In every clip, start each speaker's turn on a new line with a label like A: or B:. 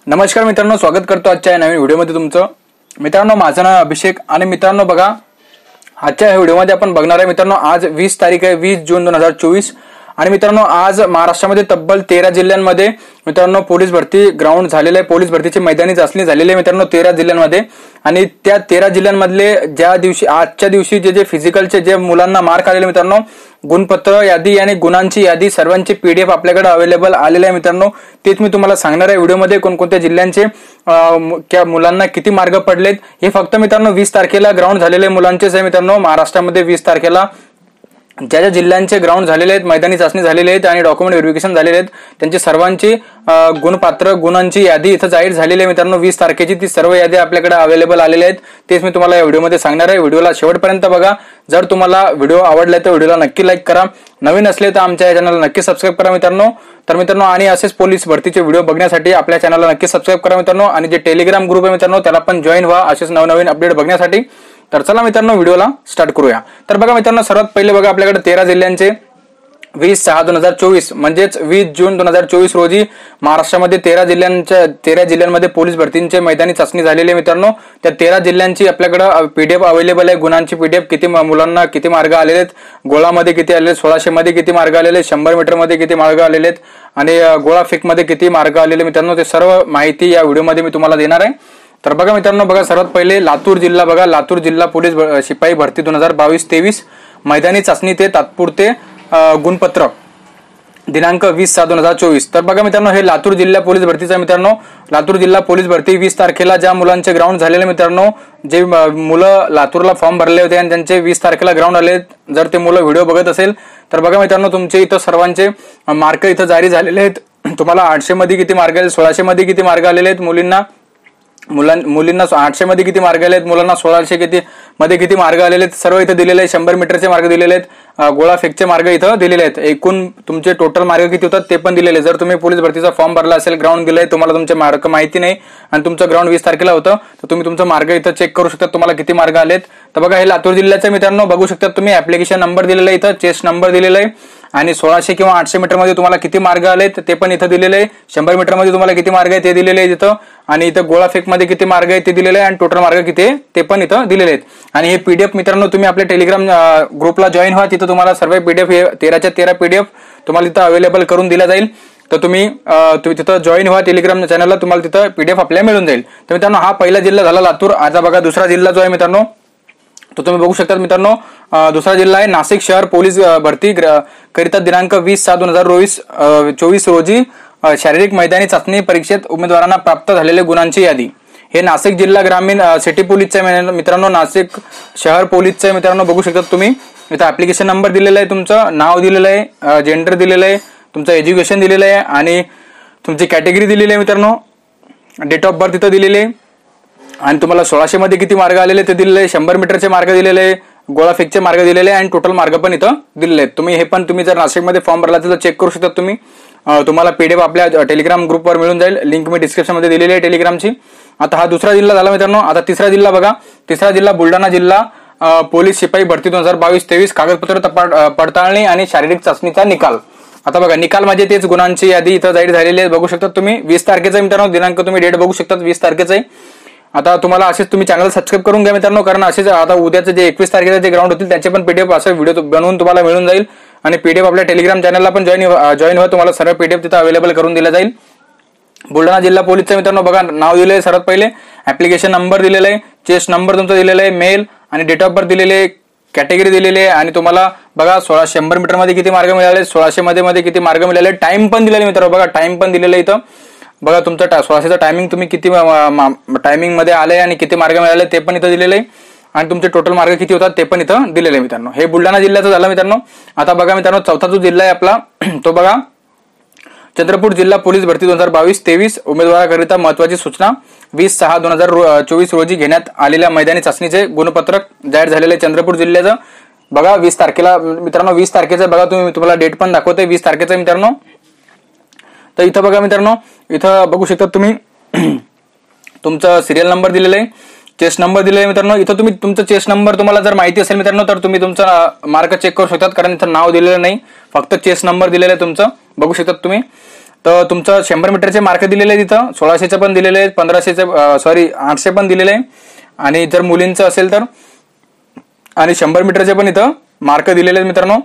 A: नमस्कार मित्रांनो, स्वागत करतो आजच्या नवीन व्हिडिओमध्ये तुमचं। मित्रांनो, माझं नाव अभिषेक आणि मित्रांनो बघा, आजच्या या व्हिडिओमध्ये आपण बघणार आहे मित्रांनो, आज 20 तारीख आहे, 20 जून 2024 आणि मित्रांनो आज महाराष्ट्रामध्ये तब्बल 13 जिल्ह्यांमध्ये मित्रांनो पोलीस भरती ग्राउंड झालेले आहे। पोलीस भरतीची मैदानी चाचणी झालेली आहे मित्रांनो 13 जिल्ह्यांमध्ये। आणि त्या 13 जिल्ह्यांमधले ज्या दिवशी आजच्या दिवशी जे फिजिकलचे जे मुलांना मार्क आलेले मित्रांनो, गुणपत्र यादी आणि गुणांची यादी सर्वांची पीडीएफ आपल्याकडे अवेलेबल आलेले आहे मित्रांनो। तेच मी तुम्हाला सांगणार आहे व्हिडिओमध्ये, कोणकोणत्या जिल्ह्यांचे त्या मुलांना किती मार्क पडलेत हे फक्त मित्रांनो 20 तारखेला ग्राउंड झालेले मुलांचेच आहे मित्रांनो। महाराष्ट्रामध्ये 20 तारखेला ज्या ज्या जिल्ह्यांचे ग्राउंड झालेले आहेत, मैदानी चाचणी झालेली आहेत आणि डॉक्युमेंट व्हेरिफिकेशन झालेले आहेत, त्यांची सर्वांची गुणपात्र गुणांची यादी इथं जाहीर झालेली आहे मित्रांनो। 20 तारखेची ती सर्व यादी आपल्याकडे अवेलेबल आलेल्या आहेत, तेच मी तुम्हाला या व्हिडिओमध्ये सांगणार आहे। व्हिडिओला शेवटपर्यंत बघा। जर तुम्हाला व्हिडिओ आवडला तर व्हिडिओला नक्की लाईक करा, नवीन असले तर आमच्या चॅनलला नक्की सबस्क्राईब करा मित्रांनो। तर मित्रांनो, आणि असेच पोलीस भरतीचे व्हिडिओ बघण्यासाठी आपल्या चॅनलला नक्की सबस्क्राईब करा मित्रांनो। आणि जे टेलिग्राम ग्रुप आहे मित्रांनो, त्याला पण जॉईन व्हा असेच नवनवीन अपडेट बघण्यासाठी। तर चला मित्रांनो, व्हिडिओला स्टार्ट करूया। तर बघा मित्रांनो, सर्वात पहिले बघा आपल्याकडे 13 जिल्ह्यांचे 20/6/2024 म्हणजेच 20 जून 2024 रोजी महाराष्ट्रामध्ये 13 जिल्ह्यांमध्ये पोलीस भरतींचे मैदानी चाचणी झालेली आहे मित्रांनो। त्या 13 जिल्ह्यांची आपल्याकडे पीडीएफ अवेलेबल आहे। गुणांची पीडीएफ, किती मुलांना किती मार्क आलेले आहेत, गोळामध्ये किती आलेले, 1600 मध्ये किती मार्क आलेले, 100 मीटर मध्ये किती मार्क आलेले आहेत आणि गोळा फेक मध्ये किती मार्क आलेले मित्रांनो, ते सर्व माहिती या व्हिडिओमध्ये मी तुम्हाला देणार आहे। तर बघा मित्रांनो, बघा सर्वात पहिले लातूर जिल्हा बघा, लातूर जिल्हा पोलीस शिपाई भरती 2022-23 मैदानी चाचणी ते तात्पुरते गुणपत्र दिनांक 20/6/2024। तर बघा मित्रांनो, हे लातूर जिल्हा पोलीस भरतीचा मित्रांनो, लातूर जिल्हा पोलीस भरती 20 तारखेला ज्या मुलांचे ग्राउंड झालेले मित्रांनो, जे मुलं लातूरला फॉर्म भरले होते आणि त्यांचे 20 तारखेला ग्राउंड आले, जर ते मुलं व्हिडिओ बघत असेल तर बघा मित्रांनो, तुमचे इथं सर्वांचे मार्क इथं जारी झालेले आहेत। तुम्हाला 800 मध्ये किती मार्क आले, 1600 मध्ये किती मार्क आलेले आहेत, मुलींना 800 मध्ये किती मार्क आले आहेत, मुलांना 1600 मध्ये किती मार्क आलेले आहेत, सर्व इथं दिलेले आहेत। 100 मीटरचे मार्क दिलेले आहेत, गोळा फेकचे मार्क इथं दिलेले आहेत। एकूण तुमचे टोटल मार्क किती होतात ते पण दिलेले। जर तुम्ही पोलीस भरतीचा फॉर्म भरला असेल, ग्राउंड दिलंय, तुम्हाला तुमचे मार्क माहिती नाही आणि तुमचं ग्राउंड 20 तारखेला होतं, तर तुम्ही तुमचं मार्क इथं चेक करू शकता, तुम्हाला किती मार्क आलेत। तर बघा, हे लातूर जिल्ह्याचे मित्रांनो बघू शकता तुम्ही, ऍप्लिकेशन नंबर दिलेला आहे इथं, चेस्ट नंबर दिलेला आहे आणि 1600 किंवा 800 मीटर मध्ये तुम्हाला किती मार्क आलेत ते पण इथं दिलेले आहे। 100 मीटर मध्ये तुम्हाला किती मार्क आहे ते दिलेले आहे इथं, आणि इथं गोळा फेक मध्ये किती मार्क आहे ते दिलेले आहे आणि टोटल मार्क किती आहे ते पण इथं दिलेले आहेत। आणि हे पीडीएफ मित्रांनो, तुम्ही आपल्या टेलिग्राम ग्रुपला जॉईन व्हा, तिथं तुम्हाला सर्व पीडीएफ हे 13च्या 13 पीडीएफ तुम्हाला तिथं अवेलेबल करून दिला जाईल। तर तुम्ही तिथं जॉईन व्हा टेलिग्राम चॅनलला, तुम्हाला तिथं पीडीएफ आपल्याला मिळून जाईल। तर मित्रांनो, हा पहिला जिल्हा झाला लातूर। आता बघा दुसरा जिल्हा जो आहे मित्रांनो, तो तुम्ही बघू शकता मित्रांनो, दुसरा जिल्हा आहे नाशिक शहर पोलीस भरती करिता दिनांक 20/6/2024 रोजी शारीरिक मैदानी चाचणी परीक्षेत उमेदवारांना प्राप्त झालेले गुणांची यादी। हे नाशिक जिल्हा ग्रामीण सिटी पोलीसचे मित्रांनो, नाशिक शहर पोलीसचे मित्रांनो बघू शकता तुम्ही, इथं ऍप्लिकेशन नंबर दिलेला आहे, तुमचं नाव दिलेलं आहे, जेंडर दिलेलं आहे, तुमचं एज्युकेशन दिलेलं आहे आणि तुमची कॅटेगरी दिलेली आहे मित्रांनो, डेट ऑफ बर्थ इथं दिलेली आहे आणि तुम्हाला 1600 मध्ये किती मार्क आलेले ते दिलेले आहे, 100 मीटरचे मार्क दिलेले आहे, गोळा फेकचे मार्क दिलेले आहे आणि टोटल मार्क पण इथं दिलेले आहेत। तुम्ही हे पण तुम्ही जर नाशिकमध्ये फॉर्म भरला तर चेक करू शकता तुम्ही, तुम्हाला पीडीएफ आपल्या टेलिग्राम ग्रुपवर मिळून जाईल, लिंक मी डिस्क्रिप्शन मध्ये दिलेली आहे टेलिग्रामची। आता हा दुसरा जिल्हा झाला मित्रांनो। आता तिसरा जिल्हा बघा, तिसरा जिल्हा बुलढाणा जिल्हा पोलीस शिपाई भरती 2022-23 कागदपत्र पडताळणी आणि शारीरिक चाचणीचा निकाल। आता बघा, निकाल म्हणजे तेच गुणांची यादी इथं जाहीर झालेली आहे, बघू शकता तुम्ही। 20 तारखेचा मित्रांनो दिनांक, तुम्ही डेट बघू शकता 20 तारखेचा आहे। आता तुम्हाला असेच तुम्ही चॅनल सबस्क्राईब करून घ्या मित्रांनो, कारण असेच आता उद्याचे जे 21 तारखेचे जे ग्राउंड होतील त्याचे पण पीडीएफ असं व्हिडिओ बनवून तुम्हाला मिळून जाईल आणि पीडीएफ आपल्या टेलिग्राम चॅनलला पण जॉईन व्हा, तुम्हाला सर्व पीडीएफ तिथं अवेलेबल करून दिला जाईल। बुलढाणा जिल्हा पोलीसचे मित्रांनो बघा, नाव दिलेलं आहे सर्वात पहिले, ऍप्लिकेशन नंबर दिलेला आहे, चेस्ट नंबर तुमचा दिलेला आहे, मेल आणि डेट ऑफ बर्थ दिलेले आहे, कॅटेगरी दिलेली आहे आणि तुम्हाला बघा 100 मीटर मध्ये किती मार्क मिळाले, 1600 मध्ये किती मार्क मिळाले, टाइम पण दिलेला मित्रांनो, बघा टाइम पण दिलेलं आहे इथं। बघा तुमचं 1600चा टायमिंग, तुम्ही किती टायमिंग मध्ये आले आणि किती मार्क मिळाले ते पण इथं दिलेलं आहे आणि तुमचे टोटल मार्क किती होतात ते पण इथं दिलेले आहे मित्रांनो। हे बुलढाणा जिल्ह्याचं झालं मित्रांनो। आता बघा मित्रांनो, चौथा जो जिल्हा आहे आपला तो बघा, चंद्रपूर जिल्हा पोलीस भरती 2022-23 उमेदवाराकरिता महत्वाची सूचना। 20/6/2024 रोजी घेण्यात आलेल्या मैदानी चाचणीचे गुणपत्रक जाहीर झालेले चंद्रपूर जिल्ह्याचं बघा 20 तारखेला मित्रांनो, 20 तारखेचं बघा तुम्हाला डेट पण दाखवते 20 तारखेचं मित्रांनो। तर इथं बघा मित्रांनो, इथं बघू शकता तुम्ही तुमचा सिरियल नंबर दिलेला आहे, चेस्ट नंबर दिलेला आहे मित्रांनो। इथं तुम्ही तुमचा चेस्ट नंबर तुम्हाला जर माहिती असेल मित्रांनो तर तुम्ही तुमचा मार्क चेक करू शकतात, कारण इथं नाव दिलेलं नाही, फक्त चेस्ट नंबर दिलेला आहे तुमचं, बघू शकतात तुम्ही। तर तुमचं 100 मीटरचे मार्क दिलेले आहेत तिथं, 1600चे पण दिलेले आहेत, 1500 800 पण दिलेले आहे, आणि जर मुलींचं असेल तर आणि 100 मीटरचे पण इथं मार्क दिलेले आहेत मित्रांनो.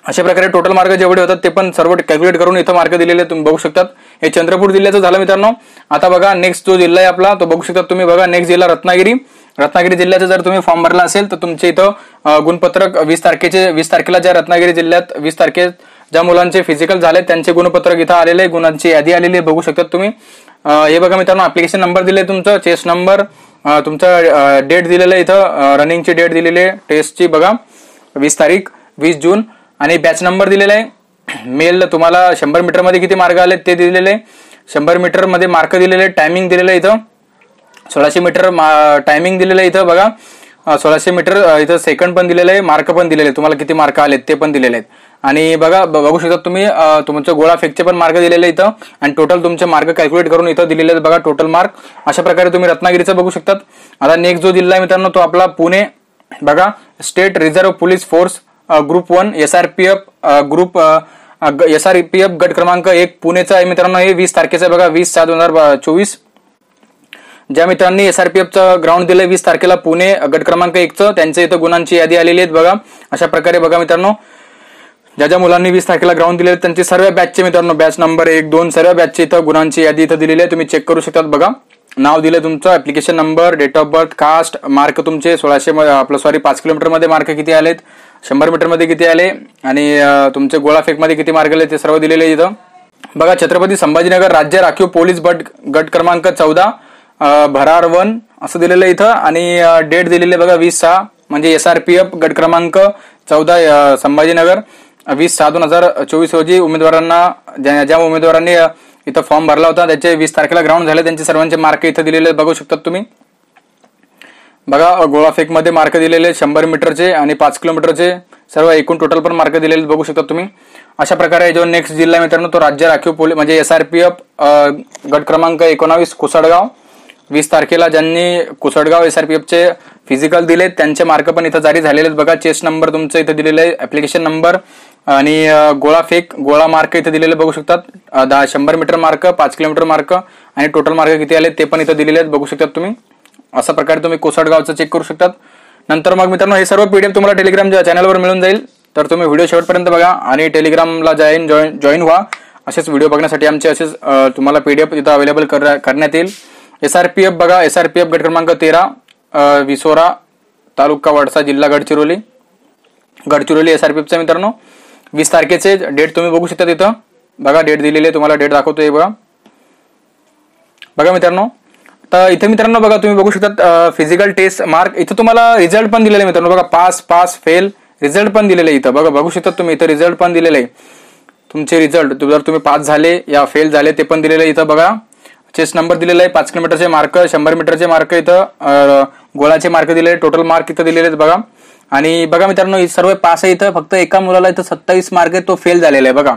A: अशा प्रकारे टोटल मार्क जेवढे होतात ते पण सर्व कॅल्क्युलेट करून इथं मार्क दिलेले तुम्ही बघू शकतात. हे चंद्रपूर जिल्ह्याचं झालं मित्रांनो. आता बघा नेक्स्ट जो जिल्हा आहे आपला तो बघू शकता तुम्ही. बघा नेक्स्ट जिल्हा रत्नागिरी जिल्ह्याचा जर तुम्ही फॉर्म भरला असेल तर तुमचे इथं गुणपत्रक 20 तारखेला ज्या रत्नागिरी जिल्ह्यात 20 तारखे ज्या मुलांचे फिजिकल झाले त्यांचे गुणपत्रक इथं आलेले, गुणांची यादी आलेली बघू शकतात तुम्ही. हे बघा मित्रांनो, ऍप्लिकेशन नंबर दिले तुमचं, चेस्ट नंबर, तुमचं डेट दिलेलं आहे इथं, रनिंगची डेट दिलेली आहे, टेस्टची बघा 20 तारीख 20 जून, आणि बॅच नंबर दिलेला आहे. मेल तुम्हाला 100 मीटर मध्ये किती मार्क आले ते दिलेले आहे, 100 मीटर मध्ये मार्क दिलेले, टायमिंग दिलेलं आहे इथं, 1600 मीटर टायमिंग दिलेलं आहे इथं बघा, 1600 मीटर इथं सेकंड पण दिलेलं आहे, मार्क पण दिलेले आहे, तुम्हाला किती मार्क आलेत ते पण दिलेले आहेत. आणि बघा बघू शकता तुम्ही तुमचं गोळा फेकचे पण मार्क दिलेले इथं, आणि टोटल तुमचे मार्क कॅल्क्युलेट करून इथं दिलेले आहेत बघा टोटल मार्क. अशा प्रकारे तुम्ही रत्नागिरीचं बघू शकतात. आता नेक्स्ट जो जिल्हा आहे मित्रांनो तो आपला पुणे. बघा state reserve police force group 1 SRPF गट क्रमांक 1 पुणेचा आहे मित्रांनो. हे 20 तारखेचं बघा 20/7/2024. ज्या मित्रांनी SRPFचं ग्राउंड दिलंय 20 तारखेला पुणे गट क्रमांक 1चं त्यांच्या इथं गुणांची यादी आलेली आहेत बघा. अशा प्रकारे बघा मित्रांनो, ज्या मुलांनी 20 तारखेला ग्राउंड दिले त्यांचे सर्व बॅचचे मित्रांनो, बॅच नंबर 1 2 सर्व बॅचचे इथं गुणांची यादी इथं दिलेली आहे, तुम्ही चेक करू शकतात बघा. नाव दिले तुमचं, application number, date of birth, caste, mark तुमचे 5 किलोमीटर मध्ये मार्क किती आलेत, 100 मीटर मध्ये किती आले, आणि तुमचे गोळाफेक मध्ये किती मार्क आले ते सर्व दिलेले इथं बघा. छत्रपती संभाजीनगर राज्य राखीव पोलीस गट क्रमांक 14 भरार 1 असं दिलेलं इथं, आणि डेट दिलेली बघा 20/6 म्हणजे SRPF गट क्रमांक 14 संभाजीनगर 20/6/2024 रोजी उमेदवारांना ज्या उमेदवारांनी इथं फॉर्म भरला होता त्याचे 20 तारखेला ग्राउंड झाले त्यांचे सर्वांचे मार्क इथं दिलेले बघू शकतात तुम्ही. बघा गोळाफेक मध्ये मार्क दिलेले 100 मीटरचे आणि 5 किलोमीटरचे सर्व एकूण टोटल पण मार्क दिलेले बघू शकता तुम्ही. अशा प्रकारे जो नेक्स्ट जिल्हा मित्रांनो तो राज्य राखीव पोलीस म्हणजे SRPF गट क्रमांक 19 कुसडगाव. 20 तारखेला ज्यांनी कुसडगाव SRPFचे फिजिकल दिले त्यांचे मार्क पण इथं जारी झालेले आहेत बघा. चेस्ट नंबर तुमचं इथं दिलेलं आहे, ऍप्लिकेशन नंबर आणि गोळा मार्क इथं दिलेले बघू शकतात. 100 मीटर मार्क, 5 किलोमीटर मार्क आणि टोटल मार्क किती आले ते पण इथं दिलेले आहेत बघू शकतात तुम्ही. अशा प्रकारे तुम्ही कोसडगावचं चेक करू शकतात. नंतर मग मित्रांनो हे सर्व PDF तुम्हाला टेलिग्राम चॅनलवर मिळून जाईल, तर तुम्ही व्हिडिओ शेवटपर्यंत बघा आणि टेलिग्रामला जॉईन व्हा. असेच व्हिडिओ बघण्यासाठी आमचे असेच तुम्हाला PDF इथं अवेलेबल करण्यात येईल. SRPF बघा, SRPF गट क्रमांक 13 विसोरा तालुका वडसा जिल्हा गडचिरोली SRPFचा मित्रांनो 20 तारखेचे डेट तुम्ही बघू शकता तिथं बघा. डेट दिलेली आहे तुम्हाला, डेट दाखवतोय बघा मित्रांनो. तर इथे मित्रांनो बघा तुम्ही बघू शकता फिजिकल टेस्ट मार्क इथं तुम्हाला रिझल्ट पण दिलेले मित्रांनो बघा. पास फेल रिझल्ट पण दिलेले इथं बघा बघू शकता तुम्ही. इथं रिझल्ट पण दिलेले आहे तुमचे रिझल्ट, जर तुम्ही पास झाले या फेल झाले ते पण दिलेले इथं बघा. चेस्ट नंबर दिलेला आहे, 5 किलोमीटरचे मार्क, 100 मीटरचे मार्क इथं, गोळाचे मार्क दिलेले, टोटल मार्क इथं दिलेले आहेत बघा. आणि बघा मित्रांनो सर्व पास आहे इथं, फक्त एका मुलाला इथं 27 मार्क आहे तो फेल झालेला आहे बघा.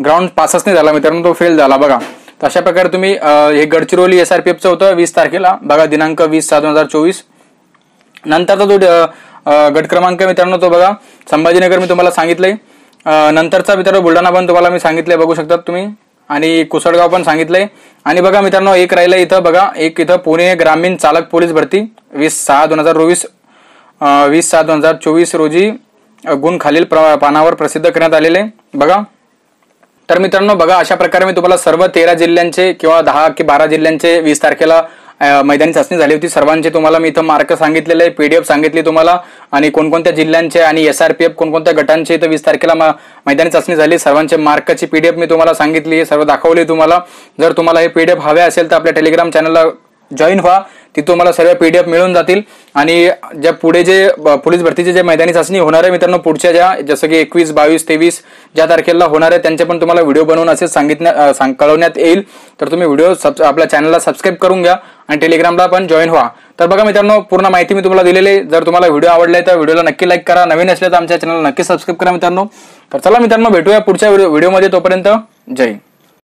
A: ग्राउंड पासच नाही झाला मित्रांनो, तो फेल झाला बघा. तर अशा प्रकारे तुम्ही हे गडचिरोली SRPFचं होतं 20 तारखेला बघा, दिनांक 20/7/2024. नंतरचा जो गट क्रमांक मित्रांनो तो बघा संभाजीनगर मी तुम्हाला सांगितलंय. नंतरचा मित्रांनो बुलढाणा पण तुम्हाला मी सांगितलंय बघू शकतात तुम्ही, आणि कुसडगाव पण सांगितलंय. आणि बघा मित्रांनो एक राहिलं इथं बघा, एक इथं पुणे ग्रामीण चालक पोलीस भरती 20/6/2024 रोजी गुण खालील पानावर प्रसिद्ध करण्यात आलेले बघा. तर मित्रांनो बघा अशा प्रकारे मी तुम्हाला सर्व 13 जिल्ह्यांचे किंवा 10 की 12 जिल्ह्यांचे 20 तारखेला मैदानी चाचणी झाली होती, सर्वांचे तुम्हाला मी इथं मार्क सांगितलेले आहे, PDF सांगितली तुम्हाला, आणि कोणकोणत्या जिल्ह्यांचे आणि SRPF कोणकोणत्या गटांचे इथं 20 तारखेला मैदानी चाचणी झाली, सर्वांचे मार्कची PDF मी तुम्हाला सांगितली, सर्व दाखवली तुम्हाला. जर तुम्हाला हे PDF हवे असेल तर आपल्या टेलिग्राम चॅनलला जॉईन व्हा, तिथे तुम्हाला सर्व PDF मिळून जातील. आणि ज्या पुढे जे पोलीस भरतीचे जे मैदानी चाचणी होणार आहे मित्रांनो पुढच्या ज्या जसं की 21, 22, 23 ज्या तारखेला होणार आहे त्यांचे पण तुम्हाला व्हिडिओ बनवून असे कळवण्यात येईल. तर तुम्ही व्हिडिओ आपल्या चॅनलला सबस्क्राईब करून घ्या आणि टेलिग्रामला पण जॉईन व्हा. तर बघा मित्रांनो पूर्ण माहिती मी तुम्हाला दिलेली आहे. जर तुम्हाला व्हिडिओ आवडलाय तर व्हिडिओला नक्की लाईक करा, नवीन असले तर आमच्या चॅनलला नक्की सबस्क्राईब करा मित्रांनो. तर चला मित्रांनो भेटूया पुढच्या व्हिडिओमध्ये, तोपर्यंत जय हिंद.